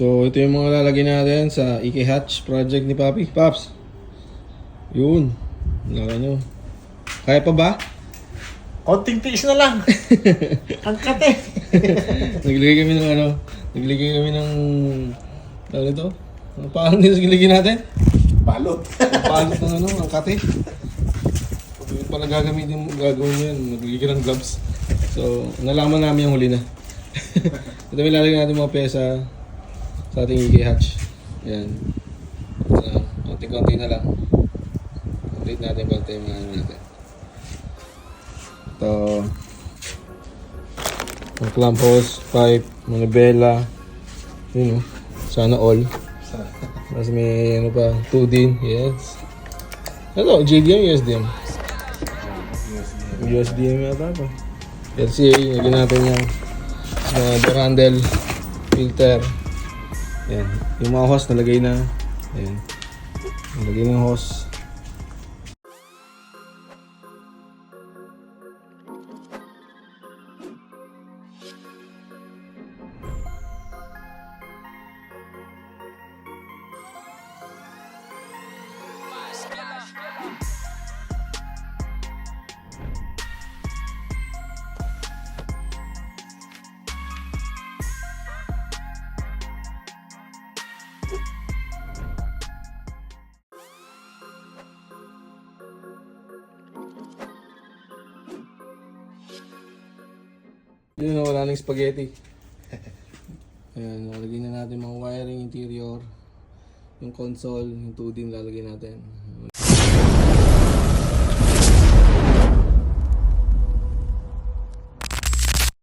So, ito yung mga lalagyan natin sa Iki Hatch project ni Papi. Paps. Yun. Laka nyo. Kaya pa ba? Konting tiis na lang. Ang kate. Naglagay kami ng ano. Naglagay kami ng... Ano ito? Paano nila naglagay natin? Balot. Palot ng ano, ang kate. Yung pala gagawin yun. Naglagay ng gloves. So, nalaman namin yung huli na. Ito may lalagyan natin mga pesa sa ating Iki Hatch. Ayan. So, konti-konti na lang. Complete natin konti yung mga ano natin. Ito. Ang clamp hose, pipe, manibela. Yun o. Sana all. Tapos may ano pa, 2D. Yes. Ano? JDM, USDM? USDM yata ito. LCA, naging natin yung door handle, filter. Ayan. Yung mga hose nalagay na. Ayan. Nalagay ng hose. Yun na, wala nang spaghetti. Ayan, lalagyan na natin mga wiring interior. Yung console, yung 2D lalagyan natin.